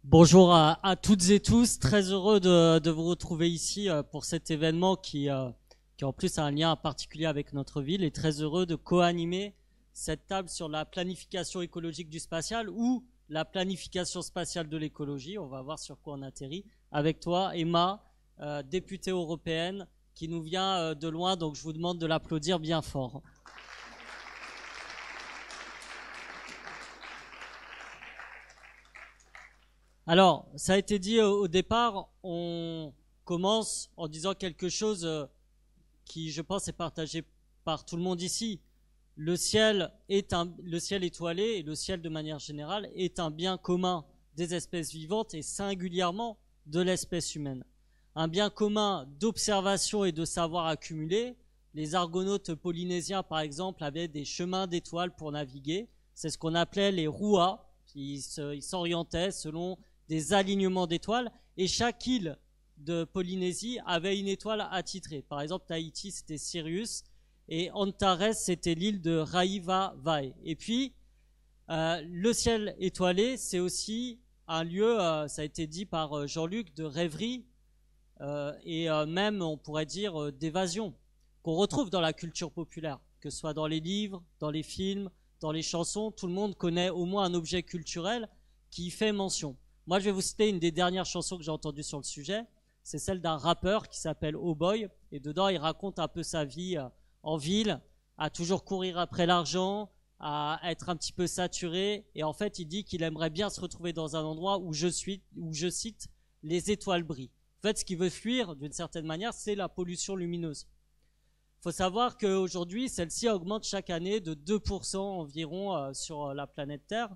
Bonjour à toutes et tous, très heureux de vous retrouver ici pour cet événement qui en plus a un lien particulier avec notre ville et très heureux de co-animer cette table sur la planification écologique du spatial ou la planification spatiale de l'écologie. On va voir sur quoi on atterrit. Avec toi, Emma, députée européenne qui nous vient de loin, donc je vous demande de l'applaudir bien fort. Alors, ça a été dit au départ, on commence en disant quelque chose qui, je pense, est partagé par tout le monde ici. Le ciel étoilé et le ciel de manière générale est un bien commun des espèces vivantes et singulièrement de l'espèce humaine. Un bien commun d'observation et de savoir accumulé. Les argonautes polynésiens, par exemple, avaient des chemins d'étoiles pour naviguer. C'est ce qu'on appelait les ruas. Ils s'orientaient selon des alignements d'étoiles et chaque île de Polynésie avait une étoile attitrée. Par exemple, Tahiti, c'était Sirius et Antares, c'était l'île de Raivavae. Et puis, le ciel étoilé, c'est aussi un lieu, ça a été dit par Jean-Luc, de rêverie et même, on pourrait dire, d'évasion, qu'on retrouve dans la culture populaire, que ce soit dans les livres, dans les films, dans les chansons. Tout le monde connaît au moins un objet culturel qui y fait mention. Moi, je vais vous citer une des dernières chansons que j'ai entendues sur le sujet. C'est celle d'un rappeur qui s'appelle Oh Boy. Et dedans, il raconte un peu sa vie en ville, à toujours courir après l'argent, à être un petit peu saturé. Et en fait, il dit qu'il aimerait bien se retrouver dans un endroit où je cite, les étoiles brillent. En fait, ce qu'il veut fuir, d'une certaine manière, c'est la pollution lumineuse. Il faut savoir qu'aujourd'hui, celle-ci augmente chaque année de 2% environ sur la planète Terre.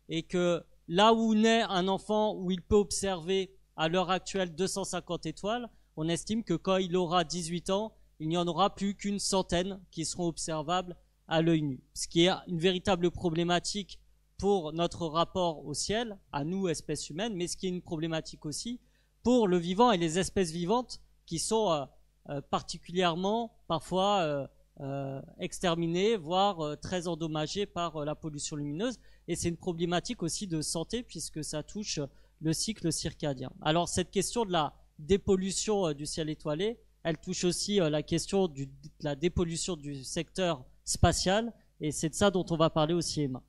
Et que là où naît un enfant, où il peut observer à l'heure actuelle 250 étoiles, on estime que quand il aura 18 ans, il n'y en aura plus qu'une centaine qui seront observables à l'œil nu. Ce qui est une véritable problématique pour notre rapport au ciel, à nous, espèces humaines, mais ce qui est une problématique aussi pour le vivant et les espèces vivantes qui sont particulièrement parfois exterminées, voire très endommagées par la pollution lumineuse. Et c'est une problématique aussi de santé puisque ça touche le cycle circadien. Alors cette question de la dépollution du ciel étoilé, elle touche aussi la question de la dépollution du secteur spatial et c'est de ça dont on va parler aussi, Emma.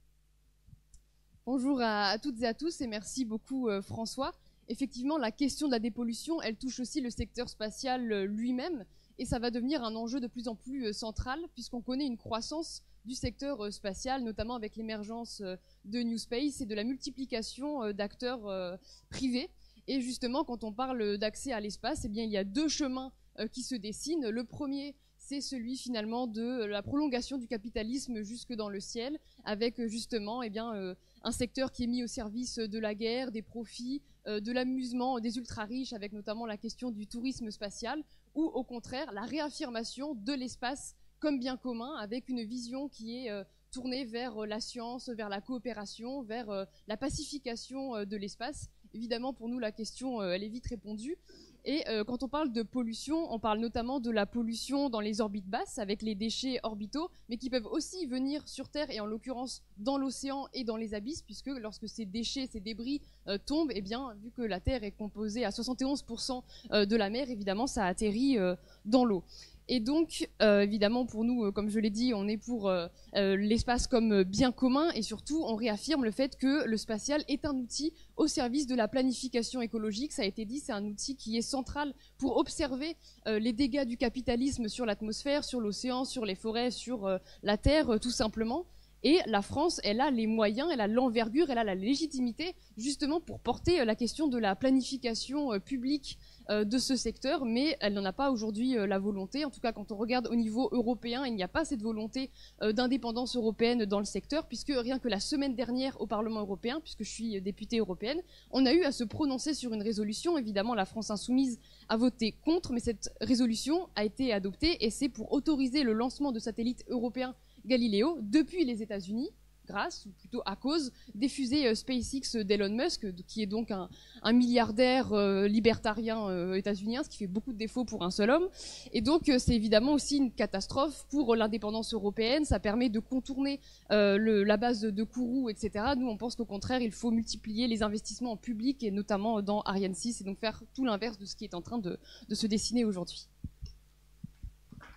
Bonjour à toutes et à tous et merci beaucoup François. Effectivement, la question de la dépollution, elle touche aussi le secteur spatial lui-même et ça va devenir un enjeu de plus en plus central puisqu'on connaît une croissance du secteur spatial, notamment avec l'émergence de New Space et de la multiplication d'acteurs privés. Et justement, quand on parle d'accès à l'espace, eh bien, il y a deux chemins qui se dessinent. Le premier, c'est celui finalement de la prolongation du capitalisme jusque dans le ciel, avec justement eh bien, un secteur qui est mis au service de la guerre, des profits, de l'amusement des ultra-riches, avec notamment la question du tourisme spatial, ou au contraire la réaffirmation de l'espace comme bien commun, avec une vision qui est tournée vers la science, vers la coopération, vers la pacification de l'espace. Évidemment, pour nous, la question, elle est vite répondue. Et quand on parle de pollution, on parle notamment de la pollution dans les orbites basses, avec les déchets orbitaux, mais qui peuvent aussi venir sur Terre, et en l'occurrence dans l'océan et dans les abysses, puisque lorsque ces déchets, ces débris tombent, eh bien, vu que la Terre est composée à 71% de la mer, évidemment, ça atterrit dans l'eau. Et donc, évidemment, pour nous, comme je l'ai dit, on est pour l'espace comme bien commun et surtout, on réaffirme le fait que le spatial est un outil au service de la planification écologique. Ça a été dit, c'est un outil qui est central pour observer les dégâts du capitalisme sur l'atmosphère, sur l'océan, sur les forêts, sur la Terre, tout simplement. Et la France, elle a les moyens, elle a l'envergure, elle a la légitimité justement pour porter la question de la planification publique de ce secteur, mais elle n'en a pas aujourd'hui la volonté. En tout cas, quand on regarde au niveau européen, il n'y a pas cette volonté d'indépendance européenne dans le secteur, puisque rien que la semaine dernière au Parlement européen, puisque je suis députée européenne, on a eu à se prononcer sur une résolution. Évidemment, la France insoumise a voté contre, mais cette résolution a été adoptée et c'est pour autoriser le lancement de satellites européens Galileo depuis les États-Unis grâce, ou plutôt à cause, des fusées SpaceX d'Elon Musk, qui est donc un milliardaire libertarien états-unien, ce qui fait beaucoup de défauts pour un seul homme. Et donc c'est évidemment aussi une catastrophe pour l'indépendance européenne. Ça permet de contourner la base de Kourou, etc. Nous, on pense qu'au contraire, il faut multiplier les investissements en public, et notamment dans Ariane 6, et donc faire tout l'inverse de ce qui est en train de se dessiner aujourd'hui.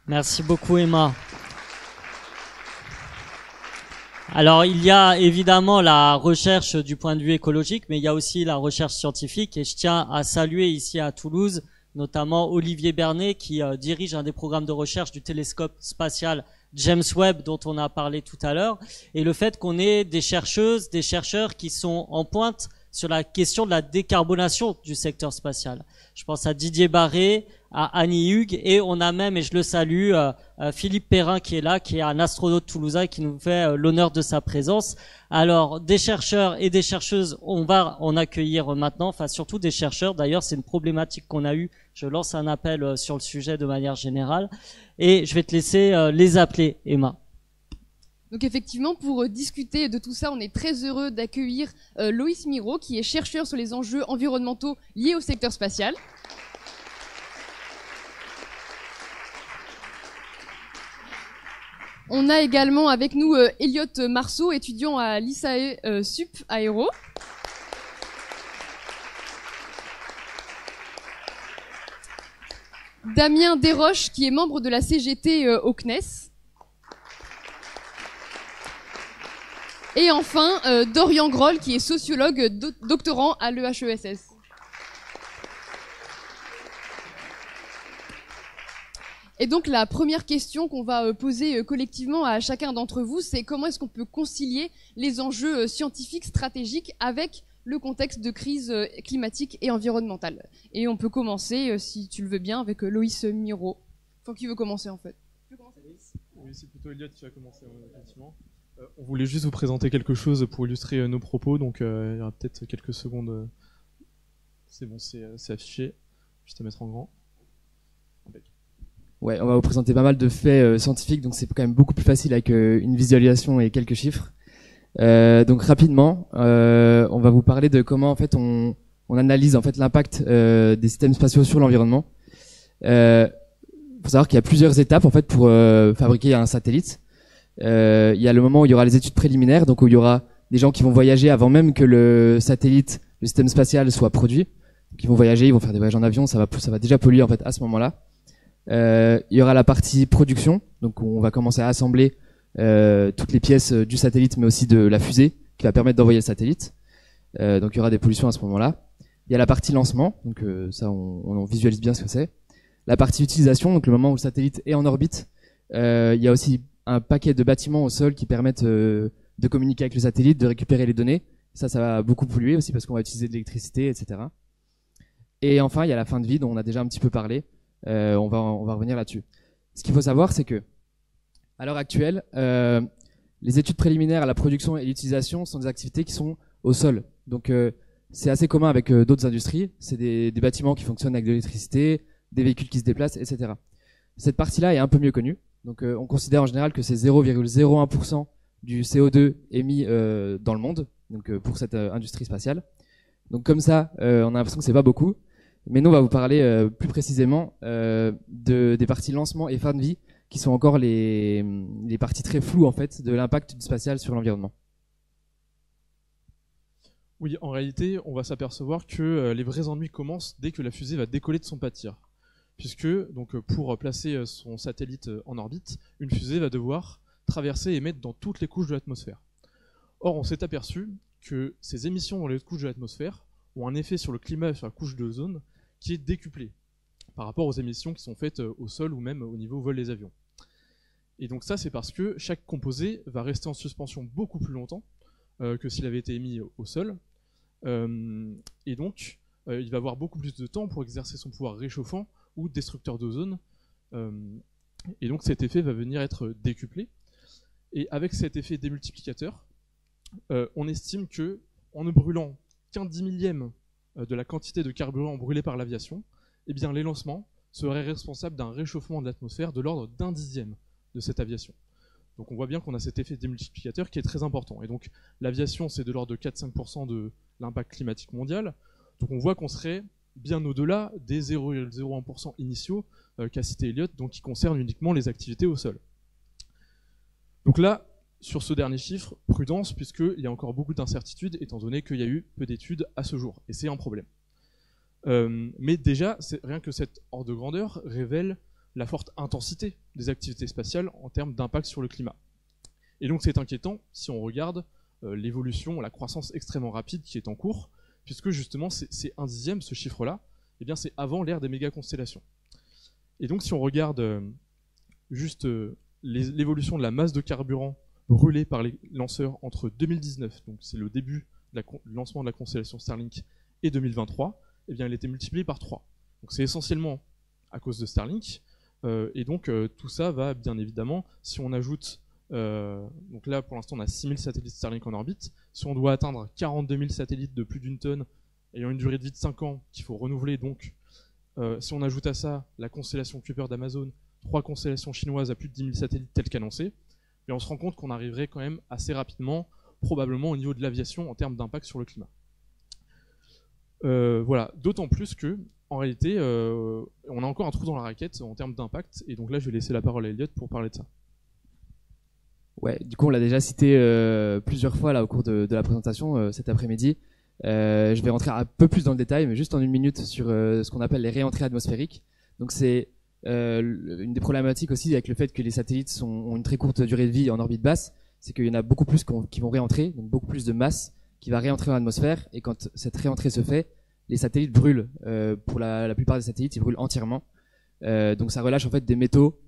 Merci beaucoup, Emma. Alors, il y a évidemment la recherche du point de vue écologique, mais il y a aussi la recherche scientifique. Et je tiens à saluer ici à Toulouse, notamment Olivier Bernet, qui dirige un des programmes de recherche du télescope spatial James Webb, dont on a parlé tout à l'heure. Et le fait qu'on ait des chercheuses, des chercheurs qui sont en pointe sur la question de la décarbonation du secteur spatial. Je pense à Didier Barré, à Annie Hugues, et on a même, et je le salue, Philippe Perrin qui est là, qui est un astronaute toulousain qui nous fait l'honneur de sa présence. Alors, des chercheurs et des chercheuses, on va en accueillir maintenant, enfin surtout des chercheurs. D'ailleurs, c'est une problématique qu'on a eue. Je lance un appel sur le sujet de manière générale. Et je vais te laisser les appeler, Emma. Donc effectivement, pour discuter de tout ça, on est très heureux d'accueillir Loïs Miro, qui est chercheur sur les enjeux environnementaux liés au secteur spatial. On a également avec nous Elliot Marceau, étudiant à l'ISAE Sup Aéro. Damien Desroches, qui est membre de la CGT au CNES. Et enfin, Dorian Groll, qui est sociologue doctorant à l'EHESS. Et donc la première question qu'on va poser collectivement à chacun d'entre vous, c'est comment est-ce qu'on peut concilier les enjeux scientifiques, stratégiques avec le contexte de crise climatique et environnementale. Et on peut commencer, si tu le veux bien, avec Loïs Miro. Enfin, qui veut commencer en fait? Oui, c'est plutôt Elliot qui va commencer, effectivement. On voulait juste vous présenter quelque chose pour illustrer nos propos, donc il y aura peut-être quelques secondes. C'est bon, c'est affiché. Juste à mettre en grand. Ouais, on va vous présenter pas mal de faits scientifiques, donc c'est quand même beaucoup plus facile avec une visualisation et quelques chiffres. Donc rapidement, on va vous parler de comment en fait on analyse en fait l'impact des systèmes spatiaux sur l'environnement. Faut savoir qu'il y a plusieurs étapes en fait pour fabriquer un satellite. Il y a le moment où il y aura les études préliminaires, donc où il y aura des gens qui vont voyager avant même que le satellite, le système spatial soit produit. Donc, ils vont voyager, ils vont faire des voyages en avion, ça va déjà polluer en fait à ce moment-là. Il y aura la partie production, donc on va commencer à assembler toutes les pièces du satellite, mais aussi de la fusée qui va permettre d'envoyer le satellite. Donc il y aura des pollutions à ce moment-là. Il y a la partie lancement, donc ça on visualise bien ce que c'est. La partie utilisation, donc le moment où le satellite est en orbite. Il y a aussi un paquet de bâtiments au sol qui permettent de communiquer avec le satellite, de récupérer les données. Ça va beaucoup polluer aussi parce qu'on va utiliser de l'électricité, etc. Et enfin il y a la fin de vie dont on a déjà un petit peu parlé. On va revenir là-dessus. Ce qu'il faut savoir, c'est que à l'heure actuelle, les études préliminaires à la production et l'utilisation sont des activités qui sont au sol. Donc c'est assez commun avec d'autres industries. C'est des bâtiments qui fonctionnent avec de l'électricité, des véhicules qui se déplacent, etc. Cette partie-là est un peu mieux connue. Donc on considère en général que c'est 0,01% du CO2 émis dans le monde, donc pour cette industrie spatiale. Donc comme ça, on a l'impression que c'est pas beaucoup. Mais nous, on va vous parler plus précisément des parties lancement et fin de vie, qui sont encore les parties très floues en fait de l'impact du spatial sur l'environnement. Oui, en réalité, on va s'apercevoir que les vrais ennuis commencent dès que la fusée va décoller de son pas de tir. Puisque donc, pour placer son satellite en orbite, une fusée va devoir traverser et émettre dans toutes les couches de l'atmosphère. Or, on s'est aperçu que ces émissions dans les couches de l'atmosphère ont un effet sur le climat et sur la couche d'ozone qui est décuplé par rapport aux émissions qui sont faites au sol ou même au niveau vol des avions. Et donc ça, c'est parce que chaque composé va rester en suspension beaucoup plus longtemps que s'il avait été émis au sol. Et donc, il va avoir beaucoup plus de temps pour exercer son pouvoir réchauffant ou destructeur d'ozone. Et donc cet effet va venir être décuplé. Et avec cet effet démultiplicateur, on estime que en ne brûlant qu'un 10 000e de la quantité de carburant brûlé par l'aviation, eh bien les lancements seraient responsables d'un réchauffement de l'atmosphère de l'ordre d'1/10 de cette aviation. Donc on voit bien qu'on a cet effet démultiplicateur qui est très important. Et donc l'aviation, c'est de l'ordre de 4-5% de l'impact climatique mondial. Donc on voit qu'on serait bien au-delà des 0,01% initiaux qu'a cité Elliott, donc qui concernent uniquement les activités au sol. Donc là, sur ce dernier chiffre, prudence, puisqu'il y a encore beaucoup d'incertitudes, étant donné qu'il y a eu peu d'études à ce jour, et c'est un problème. Mais déjà, rien que cet ordre de grandeur révèle la forte intensité des activités spatiales en termes d'impact sur le climat. Et donc c'est inquiétant si on regarde l'évolution, la croissance extrêmement rapide qui est en cours, puisque justement c'est 1/10, ce chiffre-là, eh bien c'est avant l'ère des méga-constellations. Et donc si on regarde juste l'évolution de la masse de carburant brûlée par les lanceurs entre 2019, donc c'est le début du lancement de la constellation Starlink, et 2023, eh bien elle était multipliée par 3. Donc c'est essentiellement à cause de Starlink, et donc tout ça va bien évidemment, si on ajoute, donc là pour l'instant on a 6000 satellites Starlink en orbite, si on doit atteindre 42 000 satellites de plus d'une tonne, ayant une durée de vie de 5 ans qu'il faut renouveler, donc si on ajoute à ça la constellation Kuiper d'Amazon, 3 constellations chinoises à plus de 10 000 satellites telles qu'annoncées, et on se rend compte qu'on arriverait quand même assez rapidement, probablement au niveau de l'aviation en termes d'impact sur le climat. Voilà, d'autant plus que, en réalité, on a encore un trou dans la raquette en termes d'impact, et donc là je vais laisser la parole à Elliott pour parler de ça. Ouais, du coup on l'a déjà cité plusieurs fois là au cours de la présentation cet après-midi. Je vais rentrer un peu plus dans le détail, mais juste en une minute sur ce qu'on appelle les réentrées atmosphériques. Donc c'est une des problématiques aussi avec le fait que les satellites ont une très courte durée de vie en orbite basse, c'est qu'il y en a beaucoup plus qui vont réentrer, donc beaucoup plus de masse qui va réentrer dans l'atmosphère, et quand cette réentrée se fait, les satellites brûlent. Pour la plupart des satellites, ils brûlent entièrement. Donc ça relâche en fait des métaux,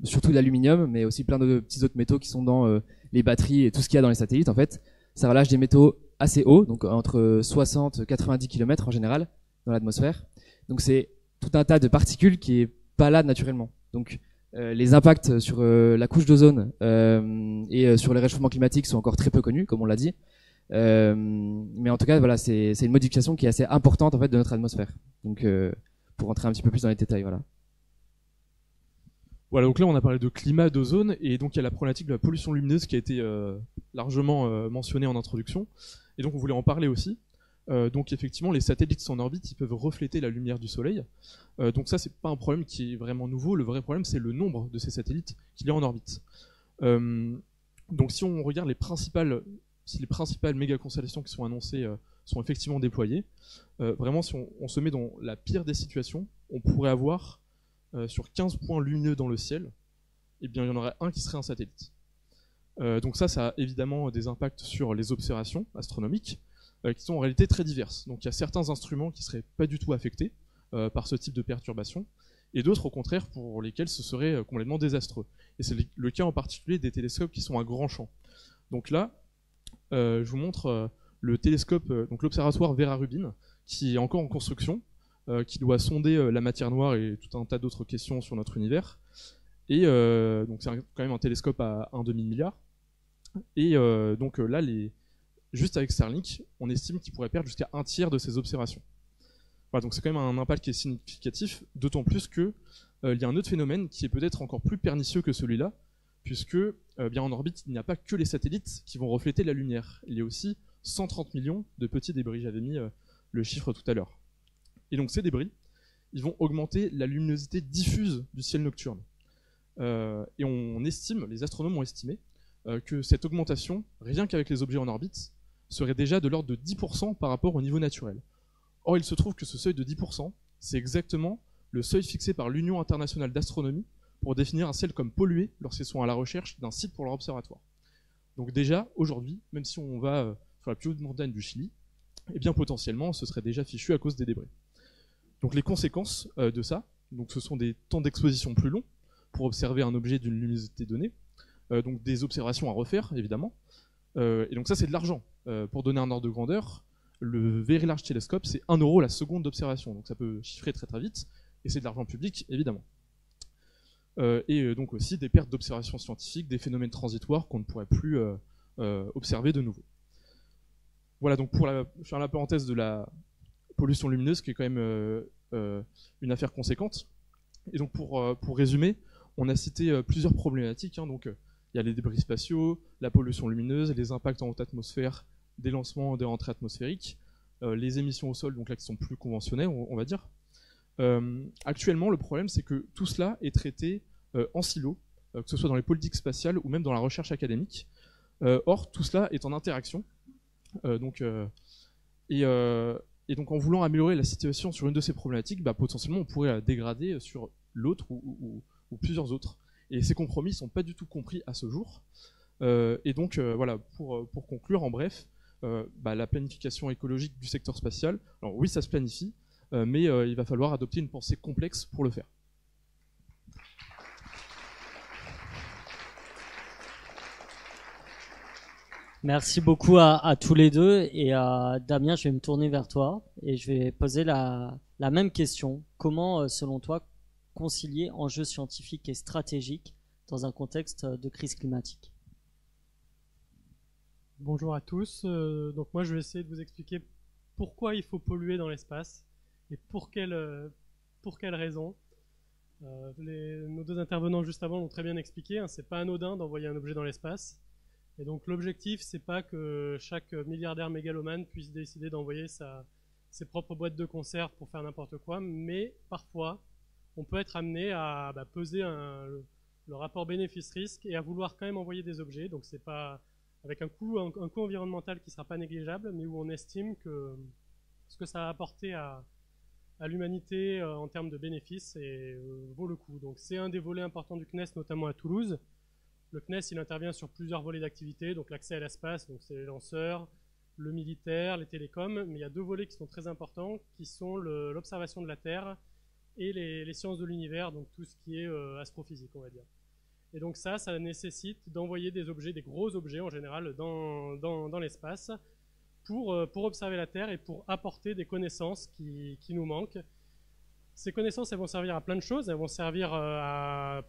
surtout de l'aluminium, mais aussi plein de petits autres métaux qui sont dans les batteries et tout ce qu'il y a dans les satellites. En fait, ça relâche des métaux assez hauts, donc entre 60 et 90 km en général dans l'atmosphère. Donc c'est tout un tas de particules qui est pas là naturellement. Donc les impacts sur la couche d'ozone et sur le réchauffement climatique sont encore très peu connus, comme on l'a dit. Mais en tout cas, voilà, c'est une modification qui est assez importante en fait de notre atmosphère. Donc pour rentrer un petit peu plus dans les détails, voilà. Voilà, donc là on a parlé de climat, d'ozone, et donc il y a la problématique de la pollution lumineuse qui a été largement mentionnée en introduction, et donc on voulait en parler aussi. Donc effectivement, les satellites qui sont en orbite, ils peuvent refléter la lumière du soleil. Donc ça, c'est pas un problème qui est vraiment nouveau. Le vrai problème, c'est le nombre de ces satellites qu'il y a en orbite. Donc si on regarde si les principales méga-constellations qui sont annoncées sont effectivement déployées, vraiment si on se met dans la pire des situations, on pourrait avoir sur 15 points lumineux dans le ciel, eh bien il y en aurait un qui serait un satellite. Donc ça a évidemment des impacts sur les observations astronomiques, qui sont en réalité très diverses. Donc il y a certains instruments qui seraient pas du tout affectés par ce type de perturbation, et d'autres au contraire pour lesquels ce serait complètement désastreux. Et c'est le cas en particulier des télescopes qui sont à grand champ. Donc là, je vous montre le télescope, donc l'observatoire Vera Rubin, qui est encore en construction, qui doit sonder la matière noire et tout un tas d'autres questions sur notre univers. Et donc c'est quand même un télescope à 1,5 milliard. Et donc là, juste avec Starlink, on estime qu'il pourrait perdre jusqu'à 1/3 de ses observations. Voilà, donc c'est quand même un impact qui est significatif, d'autant plus que il y a un autre phénomène qui est peut-être encore plus pernicieux que celui-là, puisque bien en orbite, il n'y a pas que les satellites qui vont refléter la lumière. Il y a aussi 130 millions de petits débris. J'avais mis le chiffre tout à l'heure. Et donc ces débris, ils vont augmenter la luminosité diffuse du ciel nocturne. Et les astronomes ont estimé que cette augmentation, rien qu'avec les objets en orbite, serait déjà de l'ordre de 10% par rapport au niveau naturel. Or, il se trouve que ce seuil de 10%, c'est exactement le seuil fixé par l'Union internationale d'astronomie pour définir un ciel comme pollué lorsqu'ils sont à la recherche d'un site pour leur observatoire. Donc déjà, aujourd'hui, même si on va sur la plus haute montagne du Chili, eh bien potentiellement, ce serait déjà fichu à cause des débris. Donc les conséquences de ça, donc ce sont des temps d'exposition plus longs pour observer un objet d'une luminosité donnée, donc des observations à refaire, évidemment. Et donc ça, c'est de l'argent. Pour donner un ordre de grandeur, le Very Large Telescope, c'est 1 € la seconde d'observation. Donc ça peut chiffrer très très vite, et c'est de l'argent public, évidemment. Et donc aussi des pertes d'observation scientifique, des phénomènes transitoires qu'on ne pourrait plus observer de nouveau. Voilà, donc pour faire la parenthèse de la pollution lumineuse, qui est quand même une affaire conséquente. Et donc pour résumer, on a cité plusieurs problématiques. Donc Il y a les débris spatiaux, la pollution lumineuse, les impacts en haute atmosphère, des lancements, des rentrées atmosphériques, les émissions au sol, donc là qui sont plus conventionnelles, on va dire. Actuellement, le problème, c'est que tout cela est traité en silo, que ce soit dans les politiques spatiales ou même dans la recherche académique. Or, tout cela est en interaction. Et donc, en voulant améliorer la situation sur une de ces problématiques, potentiellement, on pourrait la dégrader sur l'autre ou plusieurs autres. Et ces compromis ne sont pas du tout compris à ce jour. Voilà, pour conclure, en bref, la planification écologique du secteur spatial, alors oui, ça se planifie, mais il va falloir adopter une pensée complexe pour le faire. Merci beaucoup à tous les deux. Et Damien, je vais me tourner vers toi et je vais poser la même question. Comment, selon toi, concilier enjeux scientifiques et stratégiques dans un contexte de crise climatique? Bonjour à tous. Donc moi, je vais essayer de vous expliquer pourquoi il faut polluer dans l'espace et pour quelles raisons. Nos deux intervenants juste avant l'ont très bien expliqué. Hein, c'est pas anodin d'envoyer un objet dans l'espace. Et donc l'objectif, c'est pas que chaque milliardaire mégalomane puisse décider d'envoyer ses propres boîtes de conserve pour faire n'importe quoi, mais parfois, on peut être amené à peser le rapport bénéfice-risque et à vouloir quand même envoyer des objets. Donc c'est pas avec un coût environnemental qui sera pas négligeable, mais où on estime que ce que ça va apporter à l'humanité en termes de bénéfices vaut le coup. Donc c'est un des volets importants du CNES, notamment à Toulouse. Le CNES, il intervient sur plusieurs volets d'activité, donc l'accès à l'espace, donc c'est les lanceurs, le militaire, les télécoms, mais il y a deux volets qui sont très importants, qui sont l'observation de la Terre et les sciences de l'univers, donc tout ce qui est astrophysique, on va dire. Et donc ça nécessite d'envoyer des objets, des gros objets en général, dans l'espace pour observer la Terre et pour apporter des connaissances qui nous manquent. Ces connaissances, elles vont servir à plein de choses. Elles vont servir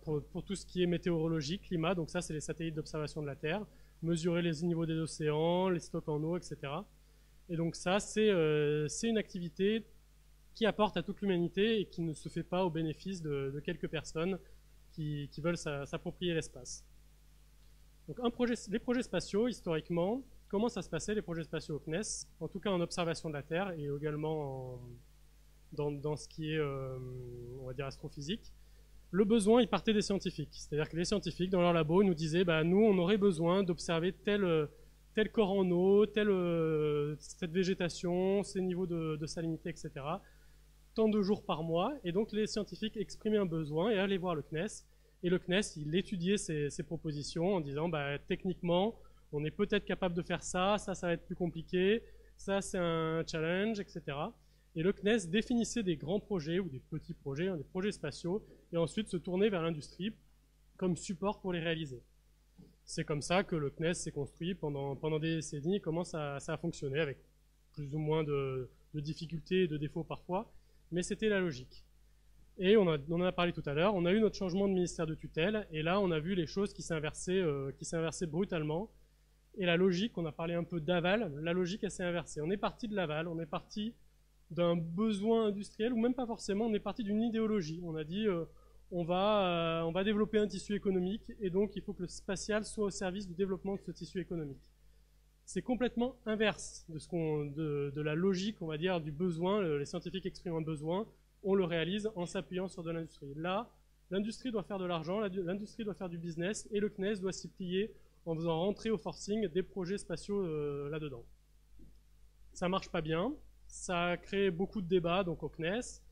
pour tout ce qui est météorologie, climat. Donc ça, c'est les satellites d'observation de la Terre. Mesurer les niveaux des océans, les stocks en eau, etc. Et donc ça, c'est une activité qui apporte à toute l'humanité et qui ne se fait pas au bénéfice de quelques personnes qui veulent s'approprier l'espace. Donc les projets spatiaux, historiquement, comment ça se passait les projets spatiaux au CNES? En tout cas en observation de la Terre et également dans ce qui est, on va dire, astrophysique. Le besoin, il partait des scientifiques. C'est-à-dire que les scientifiques, dans leur labo, nous disaient, nous, on aurait besoin d'observer tel corps en eau, cette végétation, ces niveaux de salinité, etc. Tant de jours par mois. Et donc, les scientifiques exprimaient un besoin et allaient voir le CNES. Et le CNES, il étudiait ces propositions en disant, techniquement, on est peut-être capable de faire ça va être plus compliqué, ça, c'est un challenge, etc. Et le CNES définissait des grands projets ou des petits projets, des projets spatiaux, et ensuite se tournait vers l'industrie comme support pour les réaliser. C'est comme ça que le CNES s'est construit pendant des décennies, comment ça a fonctionné, avec plus ou moins de difficultés et de défauts parfois, mais c'était la logique. Et on en a parlé tout à l'heure, on a eu notre changement de ministère de tutelle, et là on a vu les choses qui s'inversaient brutalement. Et la logique, on a parlé un peu d'aval, la logique elle s'est inversée. On est parti de l'aval, on est parti d'un besoin industriel, ou même pas forcément, on est parti d'une idéologie. On a dit, on va développer un tissu économique, et donc il faut que le spatial soit au service du développement de ce tissu économique. C'est complètement inverse de la logique, on va dire, du besoin. Les scientifiques expriment un besoin, on le réalise en s'appuyant sur de l'industrie. Là, l'industrie doit faire de l'argent, l'industrie doit faire du business, et le CNES doit s'y plier en faisant rentrer au forcing des projets spatiaux là-dedans. Ça marche pas bien. Ça a créé beaucoup de débats donc au CNES.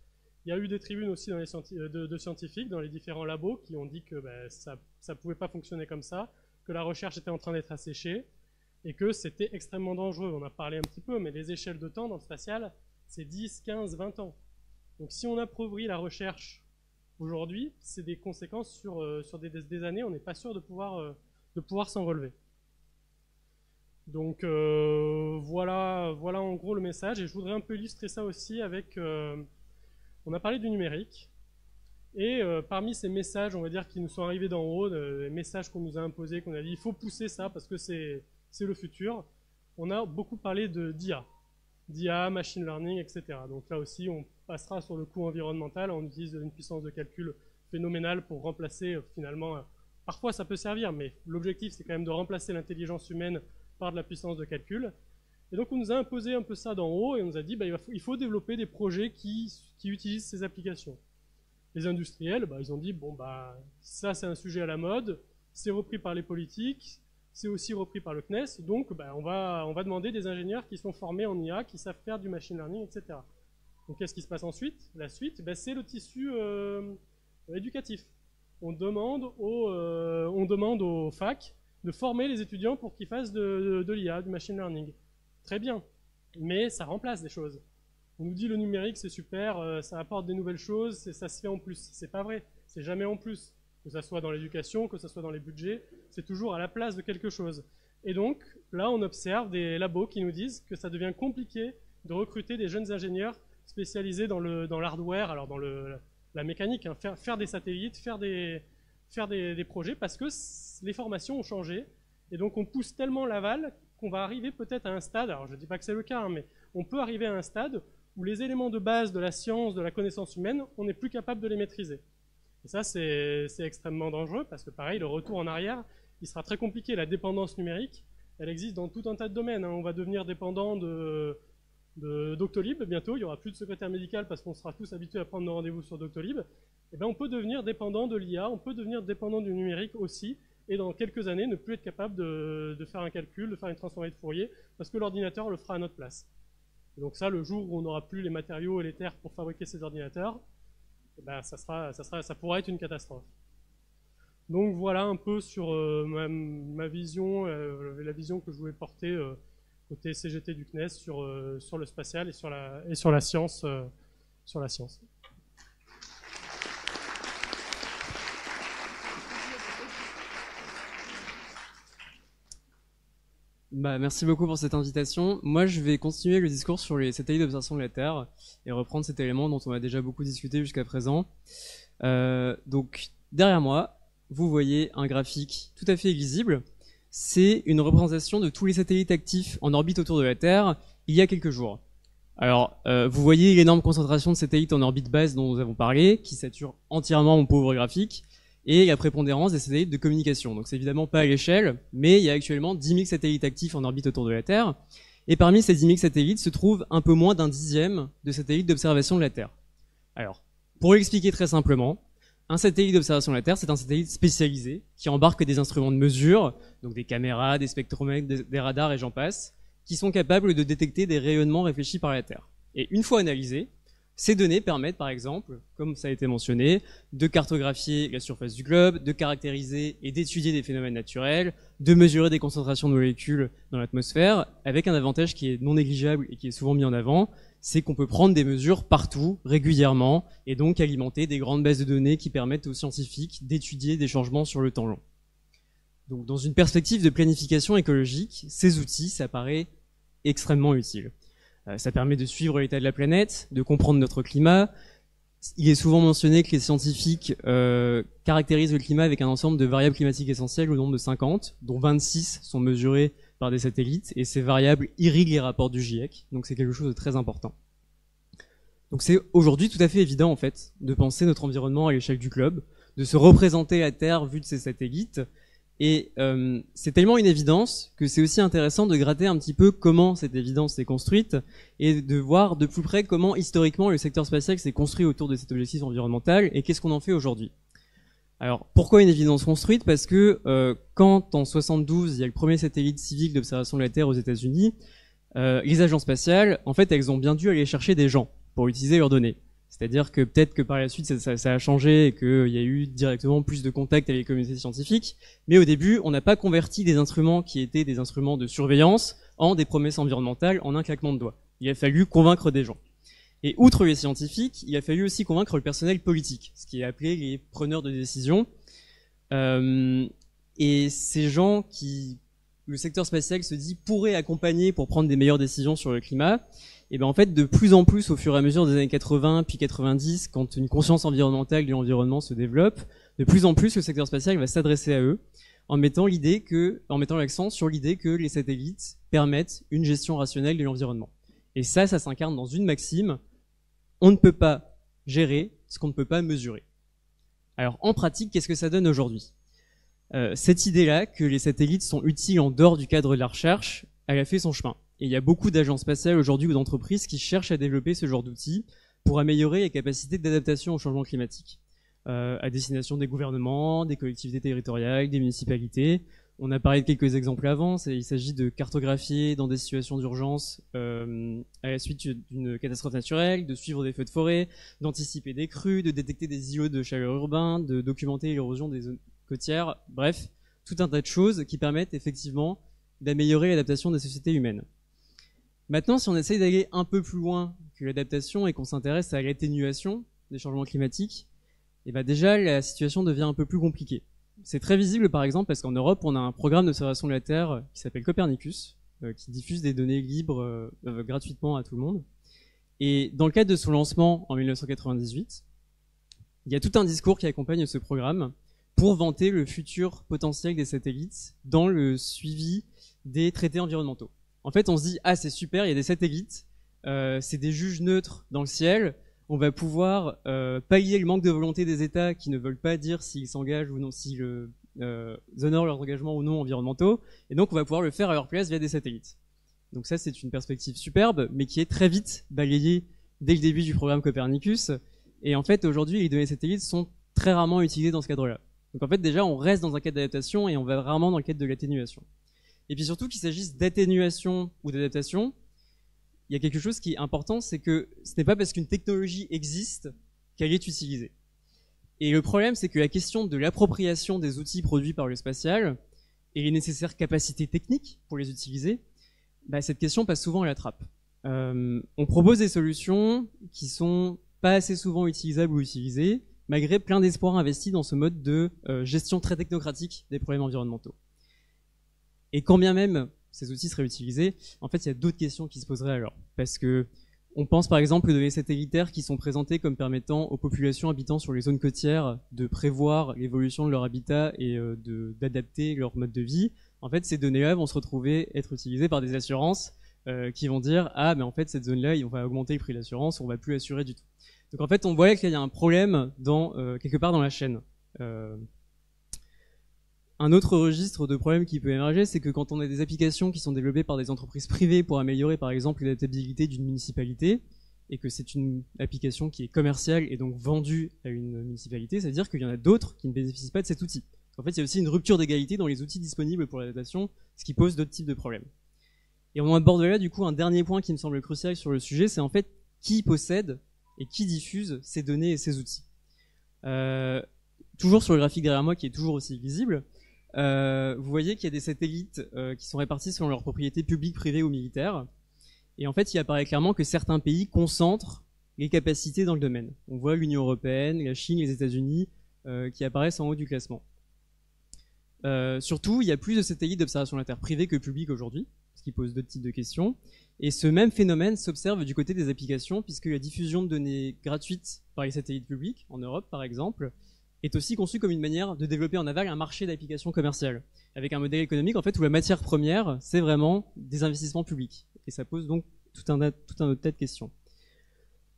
Il y a eu des tribunes aussi de scientifiques dans les différents labos qui ont dit que ça ne pouvait pas fonctionner comme ça, que la recherche était en train d'être asséchée et que c'était extrêmement dangereux. On a parlé un petit peu, mais les échelles de temps dans le spatial, c'est 10, 15, 20 ans. Donc si on appauvrit la recherche aujourd'hui, c'est des conséquences sur des années, on n'est pas sûr de pouvoir s'en relever. Donc voilà en gros le message, et je voudrais un peu illustrer ça aussi avec, on a parlé du numérique, et parmi ces messages, on va dire, qui nous sont arrivés d'en haut, les messages qu'on nous a imposés, qu'on a dit il faut pousser ça parce que c'est le futur, on a beaucoup parlé d'IA, machine learning, etc. Donc là aussi on passera sur le coût environnemental, on utilise une puissance de calcul phénoménale pour remplacer finalement parfois ça peut servir, mais l'objectif c'est quand même de remplacer l'intelligence humaine par de la puissance de calcul. Et donc on nous a imposé un peu ça d'en haut et on nous a dit il faut développer des projets qui utilisent ces applications. Les industriels, ils ont dit ça c'est un sujet à la mode, c'est repris par les politiques, c'est aussi repris par le CNES, donc on va demander des ingénieurs qui sont formés en IA, qui savent faire du machine learning, etc. Donc qu'est-ce qui se passe ensuite? La suite, c'est le tissu éducatif. On demande aux facs de former les étudiants pour qu'ils fassent de l'IA, du machine learning. Très bien, mais ça remplace des choses. On nous dit le numérique c'est super, ça apporte des nouvelles choses, ça se fait en plus. C'est pas vrai, c'est jamais en plus. Que ça soit dans l'éducation, que ça soit dans les budgets, c'est toujours à la place de quelque chose. Et donc, là, on observe des labos qui nous disent que ça devient compliqué de recruter des jeunes ingénieurs spécialisés dans l'hardware, alors dans la mécanique, hein, faire des satellites, faire des projets, parce que les formations ont changé. Et donc, on pousse tellement l'aval qu'on va arriver peut-être à un stade, alors je ne dis pas que c'est le cas, hein, mais on peut arriver à un stade où les éléments de base de la science, de la connaissance humaine, on n'est plus capable de les maîtriser. Et ça, c'est extrêmement dangereux parce que pareil, le retour en arrière, il sera très compliqué. La dépendance numérique, elle existe dans tout un tas de domaines. Hein. On va devenir dépendant de Doctolib bientôt. Il n'y aura plus de secrétaire médical parce qu'on sera tous habitués à prendre nos rendez-vous sur Doctolib. Et on peut devenir dépendant de l'IA, on peut devenir dépendant du numérique aussi. Et dans quelques années, ne plus être capable de faire un calcul, de faire une transformée de Fourier parce que l'ordinateur le fera à notre place. Et donc ça, le jour où on n'aura plus les matériaux et les terres pour fabriquer ces ordinateurs, ça pourra être une catastrophe. Donc voilà un peu sur ma vision, la vision que je voulais porter côté CGT du CNES sur le spatial et sur la science. Merci beaucoup pour cette invitation. Moi, je vais continuer le discours sur les satellites d'observation de la Terre et reprendre cet élément dont on a déjà beaucoup discuté jusqu'à présent. Donc, derrière moi, vous voyez un graphique tout à fait lisible. C'est une représentation de tous les satellites actifs en orbite autour de la Terre il y a quelques jours. Alors, vous voyez l'énorme concentration de satellites en orbite basse dont nous avons parlé, qui sature entièrement mon pauvre graphique, et la prépondérance des satellites de communication. Donc c'est évidemment pas à l'échelle, mais il y a actuellement 10 000 satellites actifs en orbite autour de la Terre, et parmi ces 10 000 satellites se trouve un peu moins d'un dixième de satellites d'observation de la Terre. Alors, pour l'expliquer très simplement, un satellite d'observation de la Terre, c'est un satellite spécialisé qui embarque des instruments de mesure, donc des caméras, des spectromètres, des radars et j'en passe, qui sont capables de détecter des rayonnements réfléchis par la Terre. Et une fois analysés, ces données permettent par exemple, comme ça a été mentionné, de cartographier la surface du globe, de caractériser et d'étudier des phénomènes naturels, de mesurer des concentrations de molécules dans l'atmosphère, avec un avantage qui est non négligeable et qui est souvent mis en avant, c'est qu'on peut prendre des mesures partout, régulièrement, et donc alimenter des grandes bases de données qui permettent aux scientifiques d'étudier des changements sur le temps long. Donc dans une perspective de planification écologique, ces outils, ça paraît extrêmement utile. Ça permet de suivre l'état de la planète, de comprendre notre climat. Il est souvent mentionné que les scientifiques caractérisent le climat avec un ensemble de variables climatiques essentielles au nombre de 50, dont 26 sont mesurées par des satellites, et ces variables irriguent les rapports du GIEC, donc c'est quelque chose de très important. Donc c'est aujourd'hui tout à fait évident en fait de penser notre environnement à l'échelle du globe, de se représenter la Terre vue de ces satellites, et c'est tellement une évidence que c'est aussi intéressant de gratter un petit peu comment cette évidence s'est construite et de voir de plus près comment historiquement le secteur spatial s'est construit autour de cet objectif environnemental et qu'est-ce qu'on en fait aujourd'hui. Alors pourquoi une évidence construite? Parce que quand en 72 il y a le premier satellite civil d'observation de la Terre aux États-Unis, les agences spatiales, en fait, elles ont bien dû aller chercher des gens pour utiliser leurs données. C'est-à-dire que peut-être que par la suite ça a changé et qu'il y a eu directement plus de contacts avec les communautés scientifiques, mais au début on n'a pas converti des instruments qui étaient des instruments de surveillance en des promesses environnementales en un claquement de doigts. Il a fallu convaincre des gens. Et outre les scientifiques, il a fallu aussi convaincre le personnel politique, ce qui est appelé les preneurs de décision. Et ces gens qui, le secteur spatial se dit, pourraient accompagner pour prendre des meilleures décisions sur le climat, et ben en fait, de plus en plus, au fur et à mesure des années 80 puis 90, quand une conscience environnementale de l'environnement se développe, de plus en plus, le secteur spatial va s'adresser à eux, en mettant l'accent sur l'idée que les satellites permettent une gestion rationnelle de l'environnement. Et ça s'incarne dans une maxime: on ne peut pas gérer ce qu'on ne peut pas mesurer. Alors, en pratique, qu'est-ce que ça donne aujourd'hui? Cette idée-là, que les satellites sont utiles en dehors du cadre de la recherche, elle a fait son chemin. Et il y a beaucoup d'agences spatiales aujourd'hui ou d'entreprises qui cherchent à développer ce genre d'outils pour améliorer les capacités d'adaptation au changement climatique, à destination des gouvernements, des collectivités territoriales, des municipalités. On a parlé de quelques exemples avant. Il s'agit de cartographier dans des situations d'urgence à la suite d'une catastrophe naturelle, de suivre des feux de forêt, d'anticiper des crues, de détecter des îlots de chaleur urbains, de documenter l'érosion des zones côtières. Bref, tout un tas de choses qui permettent effectivement d'améliorer l'adaptation des sociétés humaines. Maintenant, si on essaye d'aller un peu plus loin que l'adaptation et qu'on s'intéresse à l'atténuation des changements climatiques, et ben déjà la situation devient un peu plus compliquée. C'est très visible par exemple parce qu'en Europe, on a un programme d'observation de la Terre qui s'appelle Copernicus, qui diffuse des données libres gratuitement à tout le monde. Et dans le cadre de son lancement en 1998, il y a tout un discours qui accompagne ce programme pour vanter le futur potentiel des satellites dans le suivi des traités environnementaux. En fait, on se dit « Ah, c'est super, il y a des satellites, c'est des juges neutres dans le ciel, on va pouvoir pallier le manque de volonté des États qui ne veulent pas dire s'ils s'engagent ou non, s'ils honorent leurs engagements ou non environnementaux, et donc on va pouvoir le faire à leur place via des satellites. » Donc ça, c'est une perspective superbe, mais qui est très vite balayée dès le début du programme Copernicus. Et en fait, aujourd'hui, les données satellites sont très rarement utilisées dans ce cadre-là. Donc en fait, déjà, on reste dans un cadre d'adaptation et on va rarement dans le cadre de l'atténuation. Et puis surtout, qu'il s'agisse d'atténuation ou d'adaptation, il y a quelque chose qui est important, c'est que ce n'est pas parce qu'une technologie existe qu'elle est utilisée. Et le problème, c'est que la question de l'appropriation des outils produits par le spatial et les nécessaires capacités techniques pour les utiliser, bah, cette question passe souvent à la trappe. On propose des solutions qui sont pas assez souvent utilisables ou utilisées, malgré plein d'espoirs investis dans ce mode de gestion très technocratique des problèmes environnementaux. Et quand bien même ces outils seraient utilisés, en fait, il y a d'autres questions qui se poseraient alors. Parce que on pense par exemple aux données satellitaires qui sont présentées comme permettant aux populations habitant sur les zones côtières de prévoir l'évolution de leur habitat et d'adapter leur mode de vie. En fait, ces données-là vont se retrouver être utilisées par des assurances qui vont dire « Ah, mais en fait, cette zone-là, on va augmenter le prix de l'assurance, on va plus assurer du tout. » Donc en fait, on voit qu'il y a un problème quelque part dans la chaîne. Un autre registre de problème qui peut émerger, c'est que quand on a des applications qui sont développées par des entreprises privées pour améliorer par exemple l'adaptabilité d'une municipalité, et que c'est une application qui est commerciale et donc vendue à une municipalité, c'est-à-dire qu'il y en a d'autres qui ne bénéficient pas de cet outil. En fait, il y a aussi une rupture d'égalité dans les outils disponibles pour l'adaptation, ce qui pose d'autres types de problèmes. Et on aborde là du coup un dernier point qui me semble crucial sur le sujet, c'est en fait qui possède et qui diffuse ces données et ces outils. Toujours sur le graphique derrière moi qui est toujours aussi visible, vous voyez qu'il y a des satellites qui sont répartis selon leurs propriétés publiques, privées ou militaires. Et en fait, il apparaît clairement que certains pays concentrent les capacités dans le domaine. On voit l'Union européenne, la Chine, les États-Unis qui apparaissent en haut du classement. Surtout, il y a plus de satellites d'observation de la Terre privés que publics aujourd'hui, ce qui pose d'autres types de questions. Et ce même phénomène s'observe du côté des applications, puisque la diffusion de données gratuites par les satellites publics, en Europe par exemple, est aussi conçue comme une manière de développer en aval un marché d'applications commerciales, avec un modèle économique en fait où la matière première, c'est vraiment des investissements publics. Et ça pose donc tout un autre tas de questions.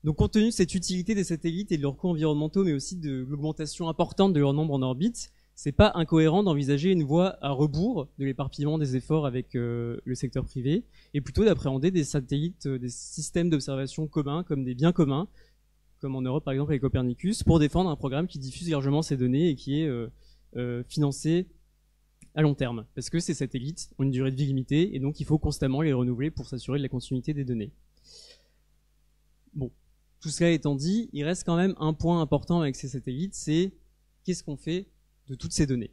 Donc compte tenu de cette utilité des satellites et de leurs coûts environnementaux, mais aussi de l'augmentation importante de leur nombre en orbite, c'est pas incohérent d'envisager une voie à rebours de l'éparpillement des efforts avec le secteur privé, et plutôt d'appréhender des satellites, des systèmes d'observation communs comme des biens communs, comme en Europe par exemple avec Copernicus, pour défendre un programme qui diffuse largement ces données et qui est financé à long terme. Parce que ces satellites ont une durée de vie limitée et donc il faut constamment les renouveler pour s'assurer de la continuité des données. Bon, tout cela étant dit, il reste quand même un point important avec ces satellites, c'est qu'est-ce qu'on fait de toutes ces données.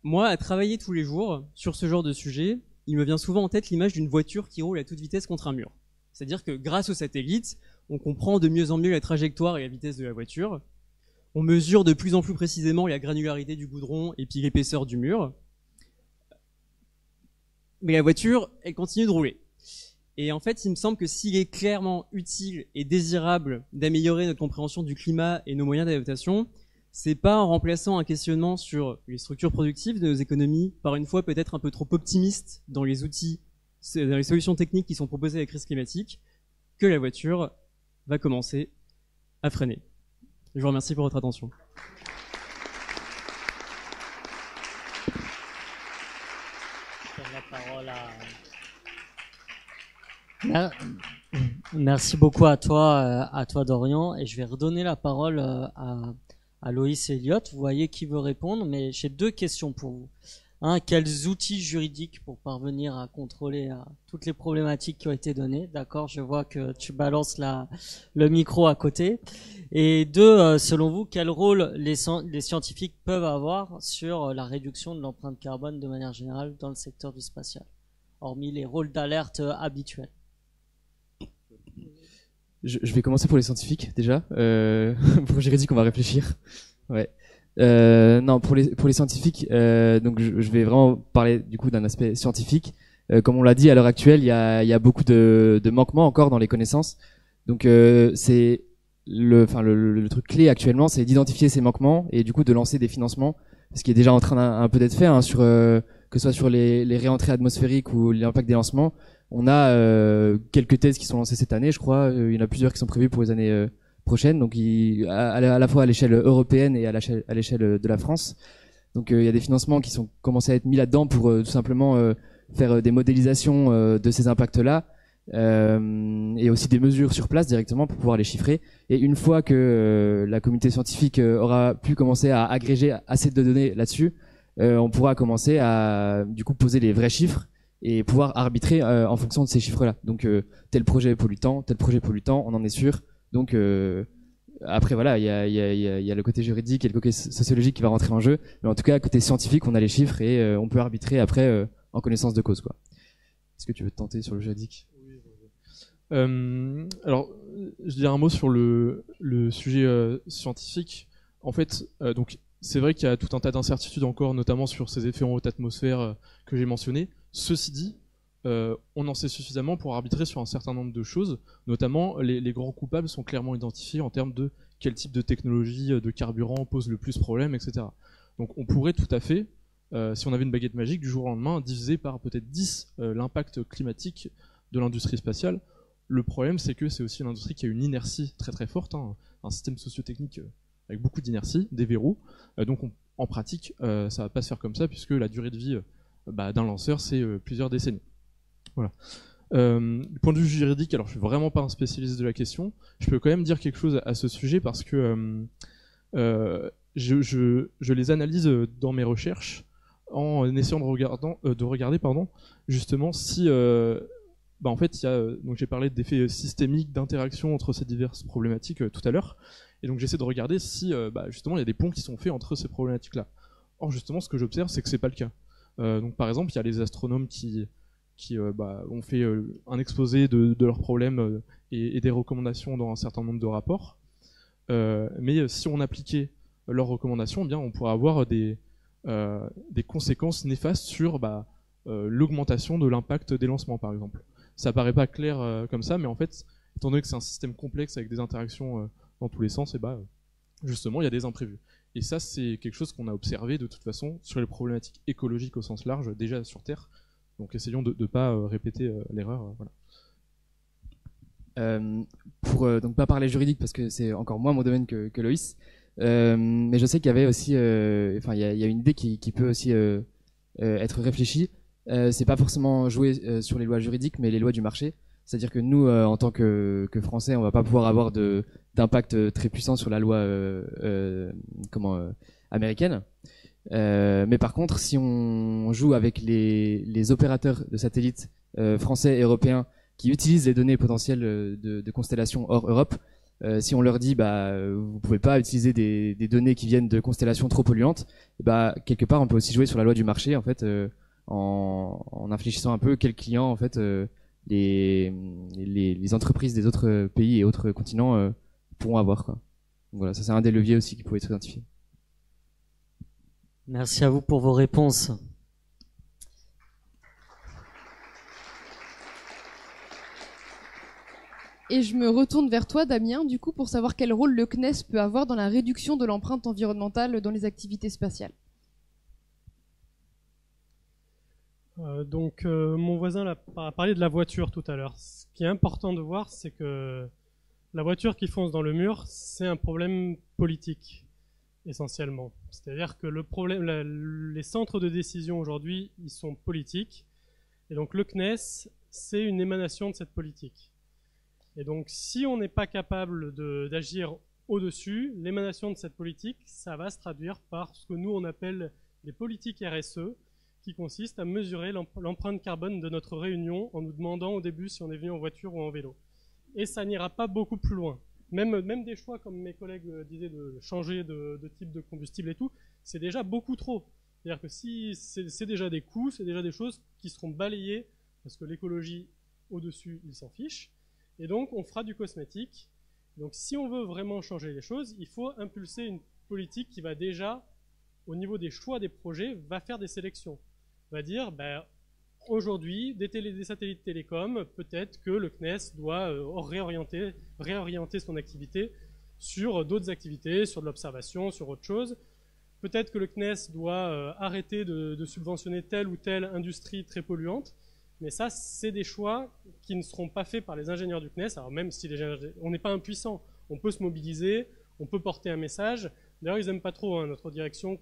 Moi, à travailler tous les jours sur ce genre de sujet, il me vient souvent en tête l'image d'une voiture qui roule à toute vitesse contre un mur. C'est-à-dire que grâce aux satellites, on comprend de mieux en mieux la trajectoire et la vitesse de la voiture. On mesure de plus en plus précisément la granularité du goudron et puis l'épaisseur du mur. Mais la voiture, elle continue de rouler. Et en fait, il me semble que s'il est clairement utile et désirable d'améliorer notre compréhension du climat et nos moyens d'adaptation, c'est pas en remplaçant un questionnement sur les structures productives de nos économies par une fois peut-être un peu trop optimiste dans les outils, dans les solutions techniques qui sont proposées à la crise climatique, que la voiture va commencer à freiner. Je vous remercie pour votre attention. Merci beaucoup à toi Dorian, et je vais redonner la parole à Loïs et Elliot. Vous voyez qui veut répondre, mais j'ai 2 questions pour vous. Quels outils juridiques pour parvenir à contrôler toutes les problématiques qui ont été données? D'accord, je vois que tu balances le micro à côté. Et 2, selon vous, quel rôle les scientifiques peuvent avoir sur la réduction de l'empreinte carbone de manière générale dans le secteur du spatial, hormis les rôles d'alerte habituels? Je vais commencer pour les scientifiques déjà. Pour juridique, on va réfléchir. Ouais. Non, pour les scientifiques, donc je vais vraiment parler du coup d'un aspect scientifique. Comme on l'a dit, à l'heure actuelle, il y a beaucoup de manquements encore dans les connaissances. Donc c'est le truc clé actuellement, c'est d'identifier ces manquements et du coup de lancer des financements, ce qui est déjà en train un peu d'être fait, hein, sur que ce soit sur les réentrées atmosphériques ou l'impact des lancements. On a quelques thèses qui sont lancées cette année, je crois. Il y en a plusieurs qui sont prévues pour les années prochaines, donc à la fois à l'échelle européenne et à l'échelle de la France. Donc il y a des financements qui sont commencés à être mis là-dedans pour tout simplement faire des modélisations de ces impacts-là, et aussi des mesures sur place directement pour pouvoir les chiffrer. Et une fois que la communauté scientifique aura pu commencer à agréger assez de données là-dessus, on pourra commencer à du coup poser les vrais chiffres et pouvoir arbitrer en fonction de ces chiffres-là. Donc tel projet pollutant, on en est sûr. Donc après voilà, il y a le côté juridique et le côté sociologique qui va rentrer en jeu, mais en tout cas côté scientifique, on a les chiffres et on peut arbitrer après en connaissance de cause, quoi. Est-ce que tu veux te tenter sur le juridique? Alors, je dirais un mot sur le sujet scientifique. En fait, donc c'est vrai qu'il y a tout un tas d'incertitudes encore, notamment sur ces effets en haute atmosphère que j'ai mentionnés. Ceci dit, on en sait suffisamment pour arbitrer sur un certain nombre de choses, notamment les grands coupables sont clairement identifiés en termes de quel type de technologie, de carburant pose le plus problème, etc. Donc on pourrait tout à fait, si on avait une baguette magique, du jour au lendemain, diviser par peut-être 10 l'impact climatique de l'industrie spatiale. Le problème, c'est que c'est aussi une industrie qui a une inertie très très forte, hein, un système socio-technique avec beaucoup d'inertie, des verrous. Donc en pratique, ça va pas se faire comme ça, puisque la durée de vie d'un lanceur, c'est plusieurs décennies. Voilà. Du point de vue juridique, alors je suis vraiment pas un spécialiste de la question, je peux quand même dire quelque chose à ce sujet parce que je les analyse dans mes recherches en essayant de regarder justement si en fait il y a donc j'ai parlé d'effets systémiques d'interaction entre ces diverses problématiques tout à l'heure, et donc j'essaie de regarder si justement il y a des ponts qui sont faits entre ces problématiques là. Or justement ce que j'observe, c'est que c'est pas le cas. Donc par exemple il y a les astronomes qui ont fait un exposé de leurs problèmes et des recommandations dans un certain nombre de rapports. Mais si on appliquait leurs recommandations, eh bien on pourrait avoir des conséquences néfastes sur l'augmentation de l'impact des lancements, par exemple. Ça paraît pas clair comme ça, mais en fait, étant donné que c'est un système complexe avec des interactions dans tous les sens, et justement, il y a des imprévus. Et ça, c'est quelque chose qu'on a observé de toute façon sur les problématiques écologiques au sens large, déjà sur Terre. Donc essayons de ne pas répéter l'erreur. Voilà. Pour donc pas parler juridique parce que c'est encore moins mon domaine que Loïs, mais je sais qu'il y avait aussi, il y a une idée qui peut aussi être réfléchie. C'est pas forcément jouer sur les lois juridiques, mais les lois du marché. C'est-à-dire que nous, en tant que Français, on va pas pouvoir avoir d'impact très puissant sur la loi américaine. Mais par contre, si on joue avec les opérateurs de satellites français et européens qui utilisent les données potentielles de constellations hors Europe, si on leur dit vous pouvez pas utiliser des données qui viennent de constellations trop polluantes, quelque part on peut aussi jouer sur la loi du marché en fait, en infléchissant un peu quels clients en fait les entreprises des autres pays et autres continents pourront avoir, quoi. Donc voilà, ça c'est un des leviers aussi qui pourrait être identifié. Merci à vous pour vos réponses. Et je me retourne vers toi, Damien, du coup, pour savoir quel rôle le CNES peut avoir dans la réduction de l'empreinte environnementale dans les activités spatiales. Mon voisin a parlé de la voiture tout à l'heure. Ce qui est important de voir, c'est que la voiture qui fonce dans le mur, c'est un problème politique, essentiellement. C'est-à-dire que les centres de décision aujourd'hui, ils sont politiques. Et donc le CNES, c'est une émanation de cette politique. Et donc si on n'est pas capable d'agir au-dessus, l'émanation de cette politique, ça va se traduire par ce que nous on appelle les politiques RSE, qui consistent à mesurer l'empreinte carbone de notre réunion en nous demandant au début si on est venu en voiture ou en vélo. Et ça n'ira pas beaucoup plus loin. Même des choix, comme mes collègues disaient, de changer de type de combustible et tout, c'est déjà beaucoup trop. C'est-à-dire que si c'est déjà des coûts, c'est déjà des choses qui seront balayées, parce que l'écologie, au-dessus, ils s'en fichent. Et donc, on fera du cosmétique. Donc, si on veut vraiment changer les choses, il faut impulser une politique qui va déjà, au niveau des choix des projets, va faire des sélections. Va dire, ben, aujourd'hui, des satellites télécoms, peut-être que le CNES doit réorienter son activité sur d'autres activités, sur de l'observation, sur autre chose. Peut-être que le CNES doit arrêter de subventionner telle ou telle industrie très polluante. Mais ça, c'est des choix qui ne seront pas faits par les ingénieurs du CNES. Alors même si on n'est pas impuissant, on peut se mobiliser, on peut porter un message. D'ailleurs, ils n'aiment pas trop notre direction.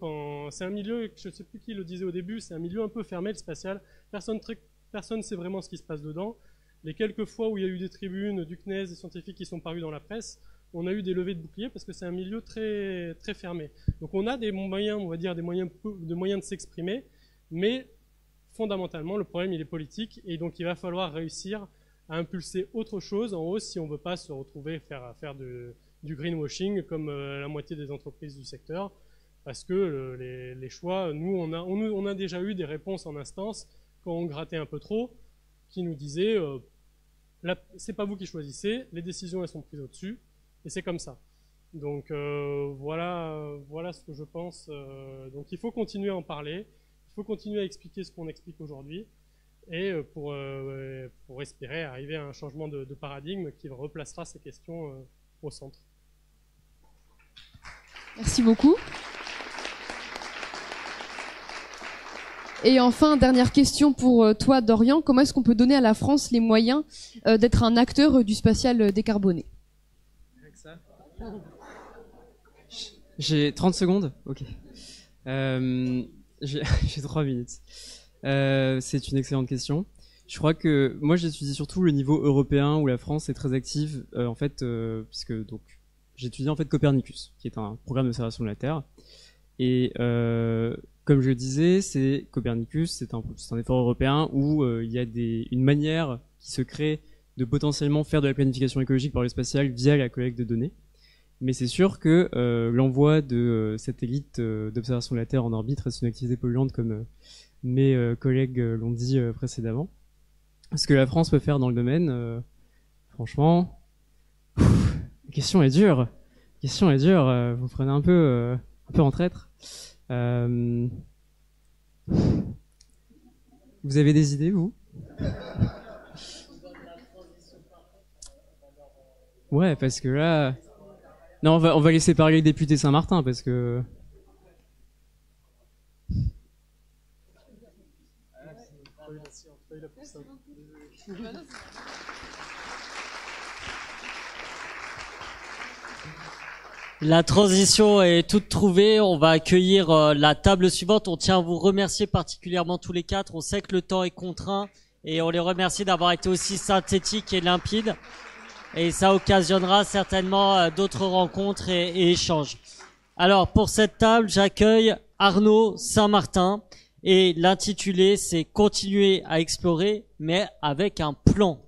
C'est un milieu, je ne sais plus qui le disait au début, c'est un milieu un peu fermé, le spatial. Personne ne sait vraiment ce qui se passe dedans. Les quelques fois où il y a eu des tribunes du CNES, des scientifiques qui sont parus dans la presse, on a eu des levées de boucliers parce que c'est un milieu très, très fermé. Donc on a des moyens, on va dire, des moyens de s'exprimer, mais fondamentalement, le problème, il est politique, et donc il va falloir réussir à impulser autre chose en haut si on ne veut pas se retrouver à faire du greenwashing comme la moitié des entreprises du secteur, parce que les choix, nous, on a déjà eu des réponses en instance quand on grattait un peu trop, qui nous disaient c'est pas vous qui choisissez, les décisions elles sont prises au-dessus, et c'est comme ça. Donc voilà ce que je pense. Donc il faut continuer à en parler. Il faut continuer à expliquer ce qu'on explique aujourd'hui et pour espérer arriver à un changement de paradigme qui replacera ces questions au centre. Merci beaucoup. Et enfin, dernière question pour toi, Dorian. Comment est-ce qu'on peut donner à la France les moyens d'être un acteur du spatial décarboné ? J'ai 30 secondes ? Ok. J'ai 3 minutes. C'est une excellente question. Je crois que moi j'étudie surtout le niveau européen où la France est très active en fait puisque donc j'étudie en fait Copernicus qui est un programme d'observation de la Terre et comme je le disais, c'est Copernicus, c'est un effort européen où il y a une manière qui se crée de potentiellement faire de la planification écologique par le spatial via la collecte de données. Mais c'est sûr que l'envoi de satellites d'observation de la Terre en orbite reste une activité polluante comme mes collègues l'ont dit précédemment. Ce que la France peut faire dans le domaine, franchement, la question est dure. La question est dure. Vous prenez un peu en traître. Vous avez des idées, vous ? Ouais, parce que là... Non, on va laisser parler le député Saint-Martin, parce que... La transition est toute trouvée. On va accueillir la table suivante. On tient à vous remercier particulièrement tous les quatre. On sait que le temps est contraint et on les remercie d'avoir été aussi synthétiques et limpides. Et ça occasionnera certainement d'autres rencontres et échanges. Alors, pour cette table, j'accueille Arnaud Saint-Martin et l'intitulé, c'est « Continuer à explorer, mais avec un plan ».